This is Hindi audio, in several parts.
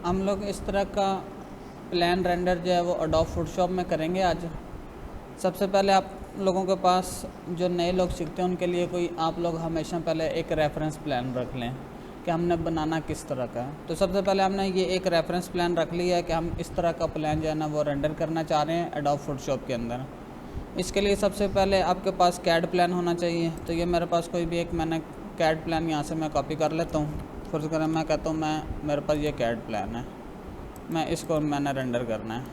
हम लोग इस तरह का प्लान रेंडर जो है वो एडोब फोटोशॉप में करेंगे आज। सबसे पहले आप लोगों के पास जो नए लोग सीखते हैं उनके लिए कोई आप लोग हमेशा पहले एक रेफरेंस प्लान रख लें कि हमने बनाना किस तरह का है। तो सबसे पहले हमने ये एक रेफरेंस प्लान रख लिया है कि हम इस तरह का प्लान जो है ना वो रेंडर करना चाह रहे हैं एडोब फोटोशॉप के अंदर। इसके लिए सबसे पहले आपके पास कैड प्लान होना चाहिए। तो ये मेरे पास कोई भी एक मैंने कैड प्लान यहाँ से मैं कॉपी कर लेता हूँ। फर्ज करें मैं कहता हूँ मेरे पास ये कैड प्लान है, मैं इसको मैंने रेंडर करना है।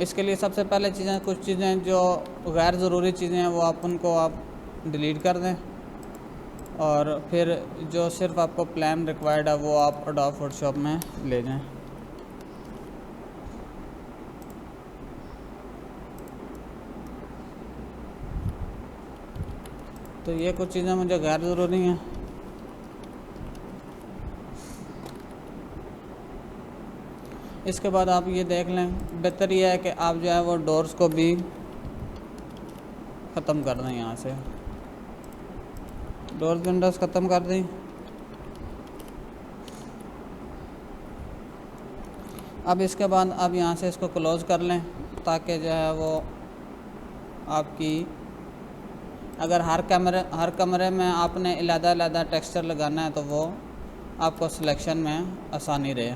इसके लिए सबसे पहले कुछ चीज़ें जो गैर ज़रूरी चीज़ें हैं वो आप डिलीट कर दें, और फिर जो सिर्फ आपको प्लान रिक्वायर्ड है वो आप एडोब फोटोशॉप में ले जाएं। तो ये कुछ चीज़ें मुझे गैर ज़रूरी हैं। इसके बाद आप ये देख लें, बेहतर ये है कि आप जो है वो डोर्स को भी ख़त्म कर दें। यहाँ से डोर्स विंडोज़ ख़त्म कर दें। अब इसके बाद आप यहाँ से इसको क्लोज़ कर लें ताकि जो है वो आपकी अगर हर कमरे में आपने अलग-अलग टेक्सचर लगाना है तो वो आपको सिलेक्शन में आसानी रहे।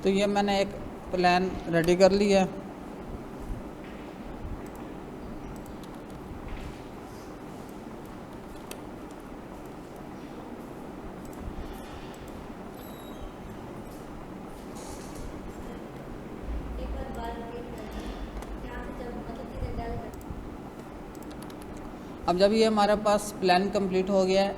तो ये मैंने एक प्लान रेडी कर लिया है। अब जब ये हमारे पास प्लान कंप्लीट हो गया है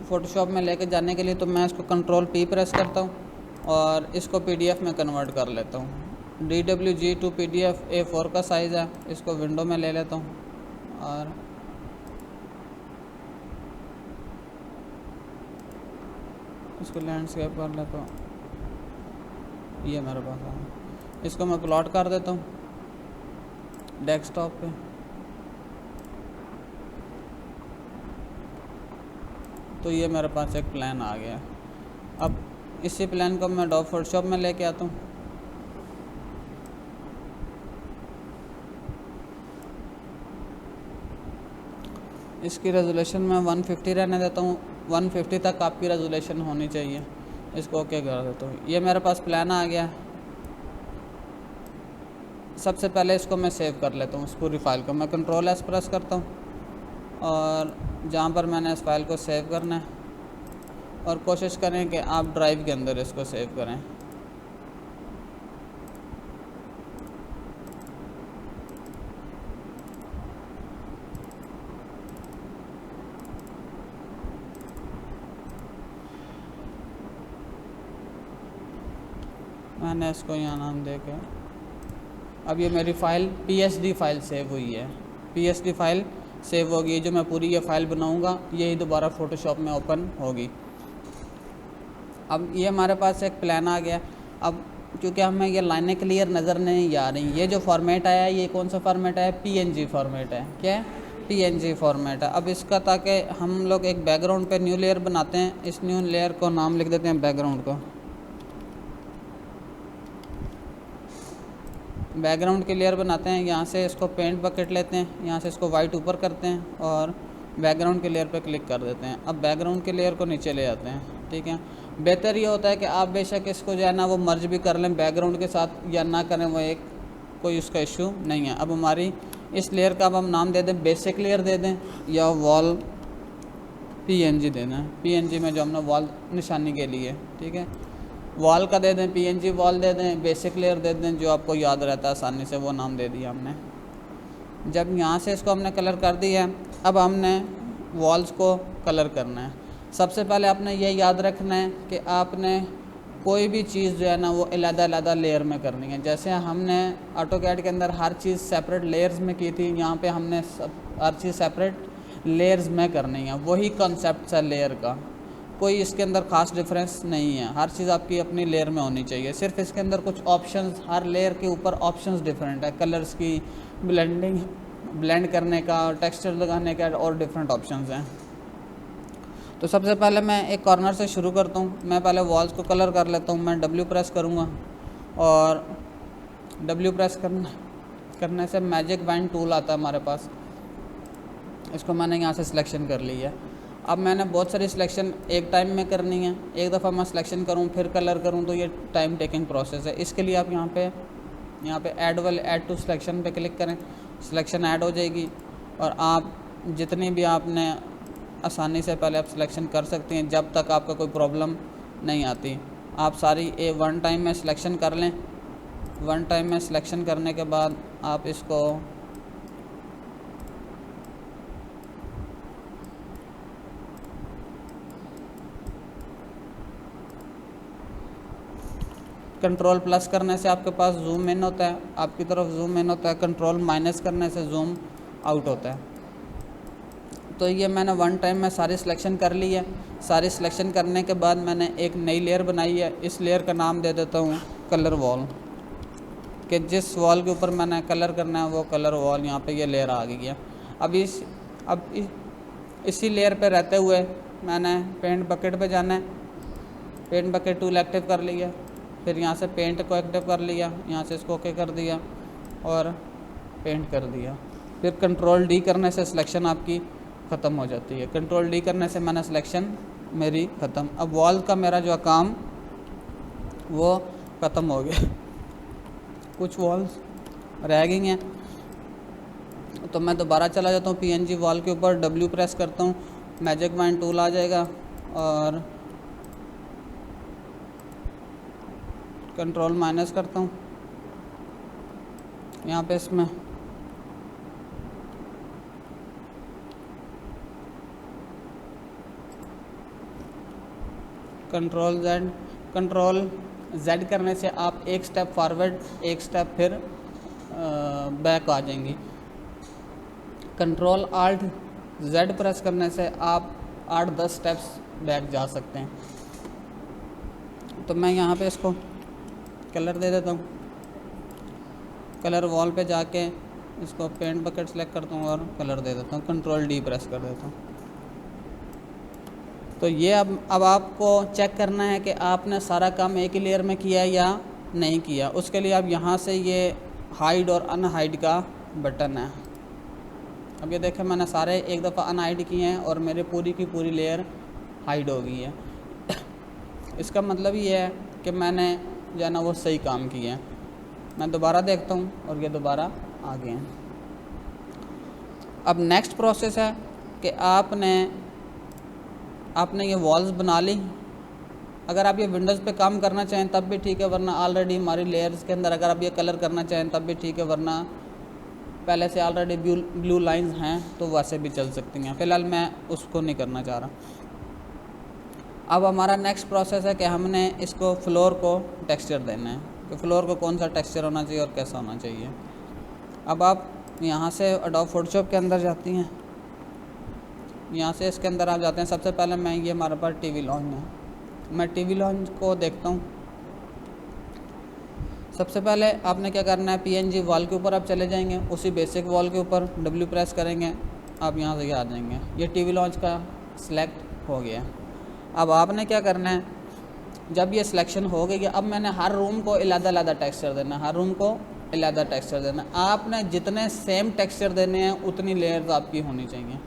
फ़ोटोशॉप में लेके जाने के लिए, तो मैं इसको कंट्रोल P प्रेस करता हूँ और इसको PDF में कन्वर्ट कर लेता हूँ। DWG टू PDF A4 का साइज़ है, इसको विंडो में ले लेता हूँ और इसको लैंडस्केप कर लेता हूँ। ये मेरे पास है, इसको मैं प्लॉट कर देता हूँ डेस्कटॉप पे। तो ये मेरे पास एक प्लान आ गया। अब इसी प्लान को मैं एडोब फोटोशॉप में लेके आता हूँ। इसकी रेजोल्यूशन मैं 150 रहने देता हूँ। 150 तक आपकी रेजोल्यूशन होनी चाहिए। इसको ओके कर देता हूँ। ये मेरे पास प्लान आ गया। सबसे पहले इसको मैं सेव कर लेता हूँ, उस पूरी फाइल को मैं कंट्रोल S प्रेस करता हूँ और जहाँ पर मैंने इस फाइल को सेव करना है, और कोशिश करें कि आप ड्राइव के अंदर इसको सेव करें। मैंने इसको यहाँ नाम दे के, अब ये मेरी फ़ाइल PSD फ़ाइल सेव हुई है, PSD फ़ाइल सेव होगी। जो मैं पूरी ये फ़ाइल बनाऊँगा यही दोबारा फ़ोटोशॉप में ओपन होगी। अब ये हमारे पास एक प्लान आ गया। अब क्योंकि हमें ये लाइनें क्लियर नज़र नहीं आ रही, ये जो फॉर्मेट आया है ये कौन सा फॉर्मेट है, PNG फॉर्मेट है। क्या है, PNG फॉर्मेट है। अब इसका, ताकि हम लोग एक बैकग्राउंड पे न्यू लेयर बनाते हैं, इस न्यू लेयर को नाम लिख देते हैं बैकग्राउंड को। बैकग्राउंड की लेयर बनाते हैं, यहाँ से इसको पेंट बकेट लेते हैं, यहाँ से इसको वाइट ऊपर करते हैं और बैकग्राउंड की लेयर पे क्लिक कर देते हैं। अब बैकग्राउंड की लेयर को नीचे ले आते हैं, ठीक है। बेहतर ये होता है कि आप बेशक इसको जो है ना वो मर्ज भी कर लें बैकग्राउंड के साथ या ना करें, वो एक कोई उसका इशू नहीं है। अब हमारी इस लेयर का अब हम नाम दे दें बेसिक लेयर दे दें या वॉल PNG देना है, PNG में जो हमने वॉल निशानी के लिए, ठीक है, वॉल का दे दें, PNG वॉल दे दें, बेसिक लेयर दे दें, जो आपको याद रहता है आसानी से, वो नाम दे दिया हमने। जब यहाँ से इसको हमने कलर कर दिया है, अब हमने वॉल्स को कलर करना है। सबसे पहले आपने ये याद रखना है कि आपने कोई भी चीज़ जो है ना वो अलग-अलग लेयर में करनी है। जैसे हमने ऑटोकैड के अंदर हर चीज़ सेपरेट लेयर्स में की थी, यहाँ पे हमने हर चीज़ सेपरेट लेयर्स में करनी है। वही कॉन्सेप्ट है लेयर का, कोई इसके अंदर ख़ास डिफरेंस नहीं है। हर चीज़ आपकी अपनी लेयर में होनी चाहिए। सिर्फ इसके अंदर कुछ ऑप्शंस, हर लेयर के ऊपर ऑप्शंस डिफरेंट है, कलर्स की, ब्लेंड करने का, टेक्सचर लगाने का और डिफरेंट ऑप्शंस हैं। तो सबसे पहले मैं एक कॉर्नर से शुरू करता हूँ। मैं पहले वॉल्स को कलर कर लेता हूँ। मैं W प्रेस करूँगा और W प्रेस करने से मैजिक बैंड टूल आता है हमारे पास, इसको मैंने यहाँ से सिलेक्शन कर ली है। अब मैंने बहुत सारी सिलेक्शन एक टाइम में करनी है, एक दफ़ा मैं सिलेक्शन करूँ फिर कलर करूँ तो ये टाइम टेकिंग प्रोसेस है। इसके लिए आप यहाँ पे ऐड टू सिलेक्शन पे क्लिक करें, सिलेक्शन ऐड हो जाएगी और आप जितनी भी आपने आसानी से पहले आप सिलेक्शन कर सकते हैं जब तक आपका कोई प्रॉब्लम नहीं आती। आप सारी वन टाइम में सिलेक्शन कर लें। वन टाइम में सिलेक्शन करने के बाद आप इसको कंट्रोल प्लस करने से आपके पास जूम इन होता है, आपकी तरफ जूम इन होता है। कंट्रोल माइनस करने से जूम आउट होता है। तो ये मैंने वन टाइम में सारी सिलेक्शन कर ली है। सारी सिलेक्शन करने के बाद मैंने एक नई लेयर बनाई है। इस लेयर का नाम दे देता हूँ कलर वॉल, कि जिस वॉल के ऊपर मैंने कलर करना है वो कलर वॉल, यहाँ पे ये लेयर आ गई है। अब इसी लेयर पे रहते हुए मैंने पेंट बकेट पे जाना है। पेंट बकेट टूल एक्टिव कर लिया, फिर यहाँ से पेंट को एक्टिव कर लिया, यहाँ से इसको ओके कर दिया और पेंट कर दिया। फिर कंट्रोल D करने से सिलेक्शन आपकी ख़त्म हो जाती है। कंट्रोल D करने से मैंने सिलेक्शन मेरी ख़त्म। अब वॉल का मेरा जो काम वो ख़त्म हो गया, कुछ वॉल्स रह गई हैं। तो मैं दोबारा चला जाता हूँ PNG वॉल के ऊपर, W प्रेस करता हूँ, मैजिक बैंड टूल आ जाएगा और कंट्रोल माइनस करता हूँ। यहाँ पे इसमें कंट्रोल Z करने से आप एक स्टेप फॉरवर्ड, एक स्टेप फिर बैक आ जाएंगी। कंट्रोल Alt Z प्रेस करने से आप 8-10 स्टेप्स बैक जा सकते हैं। तो मैं यहाँ पे इसको कलर दे देता हूँ। कलर वॉल पे जाके इसको पेंट बकेट सेलेक्ट करता हूँ और कलर दे देता हूँ। कंट्रोल D प्रेस कर देता हूँ। तो ये अब आपको चेक करना है कि आपने सारा काम एक ही लेयर में किया या नहीं किया। उसके लिए आप यहाँ से ये हाइड और अनहाइड का बटन है। अब ये देखें मैंने सारे एक दफ़ा अनहाइड किए हैं और मेरे पूरी की पूरी लेयर हाइड हो गई है। इसका मतलब ये है कि मैंने जो है ना वो सही काम किया है। मैं दोबारा देखता हूँ और ये दोबारा आ गए हैं। अब नेक्स्ट प्रोसेस है कि आपने ये वॉल्स बना ली। अगर आप ये विंडोज़ पे काम करना चाहें तब भी ठीक है, वरना ऑलरेडी हमारी लेयर्स के अंदर अगर आप ये कलर करना चाहें तब भी ठीक है, वरना पहले से ऑलरेडी ब्लू लाइंस हैं तो वैसे भी चल सकती हैं। फ़िलहाल मैं उसको नहीं करना चाह रहा। अब हमारा नेक्स्ट प्रोसेस है कि हमने इसको फ्लोर को टेक्सचर देना है। कि फ्लोर को कौन सा टेक्सचर होना चाहिए और कैसा होना चाहिए। अब आप यहाँ से एडोब फोटोशॉप के अंदर जाती हैं, यहाँ से इसके अंदर आप जाते हैं। सबसे पहले मैं ये हमारे पास टीवी लॉन्च है, मैं टीवी लॉन्च को देखता हूँ। सबसे पहले आपने क्या करना है, पीएनजी वॉल के ऊपर आप चले जाएंगे, उसी बेसिक वॉल के ऊपर डब्ल्यू प्रेस करेंगे, आप यहाँ से आ जाएंगे। ये टीवी लॉन्च का सिलेक्ट हो गया। अब आपने क्या करना है, जब ये सिलेक्शन हो गई, अब मैंने हर रूम को अलग-अलग टेक्सचर देना है, हर रूम को अलग टेक्सचर देना है। आपने जितने सेम टेक्सचर देने हैं उतनी लेयर्स आपकी होनी चाहिए।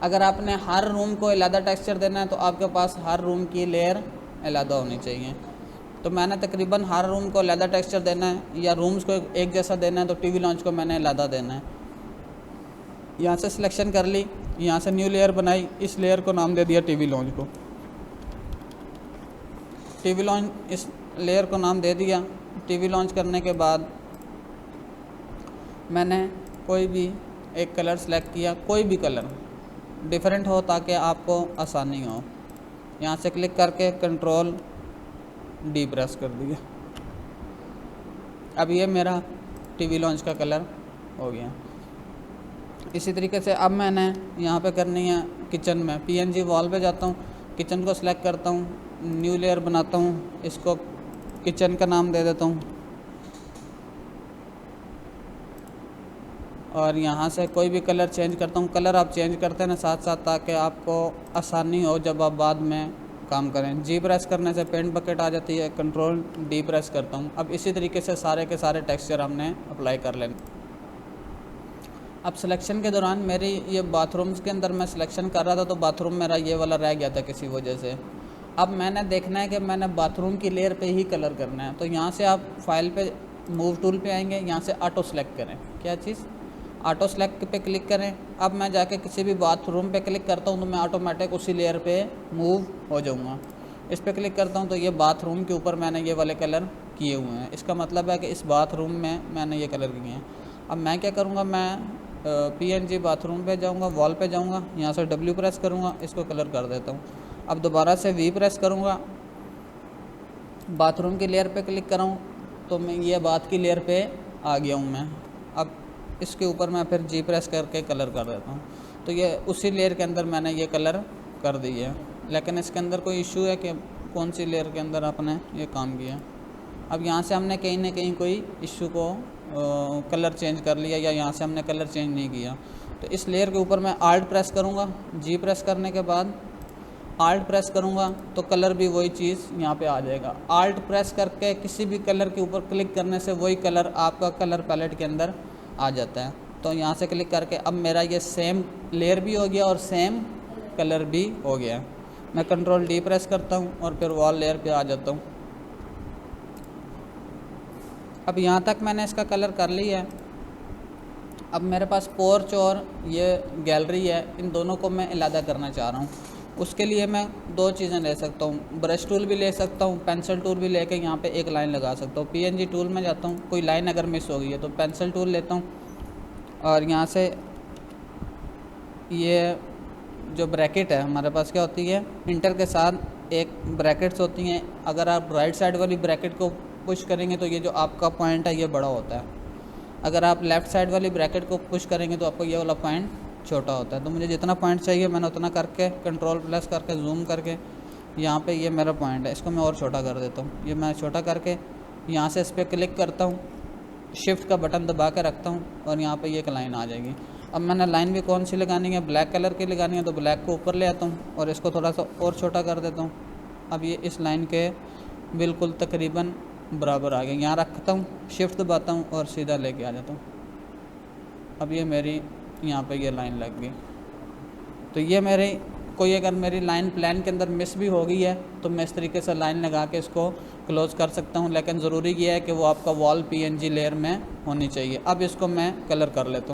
अगर आपने हर रूम को अलग टेक्सचर देना है तो आपके पास हर रूम की लेयर अलग होनी चाहिए। तो मैंने तकरीबन हर रूम को अलग टेक्सचर देना है, या रूम्स को एक जैसा देना है, तो टीवी लॉन्च को मैंने अलग देना है। यहाँ से सिलेक्शन कर ली, यहाँ से न्यू लेयर बनाई, इस लेयर को नाम दे दिया टीवी लॉन्च को। टीवी लॉन्च इस लेयर को नाम दे दिया। टीवी लॉन्च करने के बाद मैंने कोई भी एक कलर सेलेक्ट किया, कोई भी कलर डिफरेंट हो ताकि आपको आसानी हो। यहाँ से क्लिक करके कंट्रोल डी प्रेस कर दिया। अब ये मेरा टीवी लॉन्च का कलर हो गया। इसी तरीके से अब मैंने यहाँ पे करनी है किचन में, पीएनजी वॉल पे जाता हूँ, किचन को सिलेक्ट करता हूँ, न्यू लेयर बनाता हूँ, इसको किचन का नाम दे देता हूँ, और यहाँ से कोई भी कलर चेंज करता हूँ। कलर आप चेंज करते हैं ना साथ साथ, ताकि आपको आसानी हो जब आप बाद में काम करें। जी प्रेस करने से पेंट बकेट आ जाती है, कंट्रोल डी प्रेस करता हूँ। अब इसी तरीके से सारे के सारे टेक्सचर हमने अप्लाई कर लेने। अब सिलेक्शन के दौरान मेरी ये बाथरूम्स के अंदर मैं सिलेक्शन कर रहा था, तो बाथरूम मेरा ये वाला रह गया था किसी वजह से। अब मैंने देखना है कि मैंने बाथरूम की लेयर पे ही कलर करना है। तो यहाँ से आप फाइल पे मूव टूल पे आएंगे, यहाँ से ऑटो सेलेक्ट करें, क्या चीज़, ऑटो सेलेक्ट पे क्लिक करें। अब मैं जाके किसी भी बाथरूम पे क्लिक करता हूँ तो मैं ऑटोमेटिक उसी लेयर पे मूव हो जाऊँगा। इस पे क्लिक करता हूँ तो ये बाथरूम के ऊपर मैंने ये वाले कलर किए हुए हैं। इसका मतलब है कि इस बाथरूम में मैंने ये कलर किए हैं। अब मैं क्या करूँगा, मैं पीएनजी बाथरूम पे जाऊँगा, वॉल पे जाऊँगा, यहाँ से डब्ल्यू प्रेस करूँगा, इसको कलर कर देता हूँ। अब दोबारा से वी प्रेस करूँगा, बाथरूम की लेयर पे क्लिक कराऊँ तो मैं ये बाथ की लेयर पे आ गया हूँ मैं। अब इसके ऊपर मैं फिर जी प्रेस करके कलर कर देता हूँ, तो ये उसी लेयर के अंदर मैंने ये कलर कर दी है। लेकिन इसके अंदर कोई इशू है कि कौन सी लेयर के अंदर आपने ये काम किया। अब यहाँ से हमने कहीं ना कहीं कोई इशू को कलर चेंज कर लिया, या यहाँ से हमने कलर चेंज नहीं किया। तो इस लेयर के ऊपर मैं आल्ट प्रेस करूँगा, जी प्रेस करने के बाद आल्ट प्रेस करूँगा तो कलर भी वही चीज़ यहाँ पे आ जाएगा। आल्ट प्रेस करके किसी भी कलर के ऊपर क्लिक करने से वही कलर आपका कलर पैलेट के अंदर आ जाता है। तो यहाँ से क्लिक करके अब मेरा ये सेम लेयर भी हो गया और सेम कलर भी हो गया। मैं कंट्रोल डी प्रेस करता हूँ और फिर वॉल लेयर पे आ जाता हूँ। अब यहाँ तक मैंने इसका कलर कर लिया है। अब मेरे पास पोर्च और ये गैलरी है, इन दोनों को मैं अलग करना चाह रहा हूँ। उसके लिए मैं दो चीज़ें ले सकता हूँ, ब्रश टूल भी ले सकता हूँ, पेंसिल टूल भी लेके यहाँ पे एक लाइन लगा सकता हूँ। पीएनजी टूल में जाता हूँ, कोई लाइन अगर मिस हो गई है तो पेंसिल टूल लेता हूँ, और यहाँ से ये जो ब्रैकेट है हमारे पास क्या होती है, इंटर के साथ एक ब्रैकेट्स होती हैं। अगर आप राइट साइड वाली ब्रैकेट को पुश करेंगे तो ये जो आपका पॉइंट है ये बड़ा होता है। अगर आप लेफ़्ट साइड वाली ब्रैकेट को पुश करेंगे तो आपको ये वाला पॉइंट छोटा होता है। तो मुझे जितना पॉइंट चाहिए मैंने उतना करके कंट्रोल प्लस करके जूम करके यहाँ पे ये मेरा पॉइंट है, इसको मैं और छोटा कर देता हूँ। ये मैं छोटा करके यहाँ से इस पर क्लिक करता हूँ, शिफ्ट का बटन दबा के रखता हूँ और यहाँ पे ये एक लाइन आ जाएगी। अब मैंने लाइन भी कौन सी लगानी है, ब्लैक कलर की लगानी है, तो ब्लैक को ऊपर ले आता हूँ और इसको थोड़ा सा और छोटा कर देता हूँ। अब ये इस लाइन के बिल्कुल तकरीबन बराबर आ गया। यहाँ रखता हूँ, शिफ्ट दबाता हूँ और सीधा लेके आ जाता हूँ। अब ये मेरी यहाँ पे ये लाइन लग गई। तो ये मेरी कोई अगर मेरी लाइन प्लान के अंदर मिस भी हो गई है तो मैं इस तरीके से लाइन लगा के इसको क्लोज़ कर सकता हूँ। लेकिन ज़रूरी ये है कि वो आपका वॉल पीएनजी लेयर में होनी चाहिए। अब इसको मैं कलर कर लेता हूँ।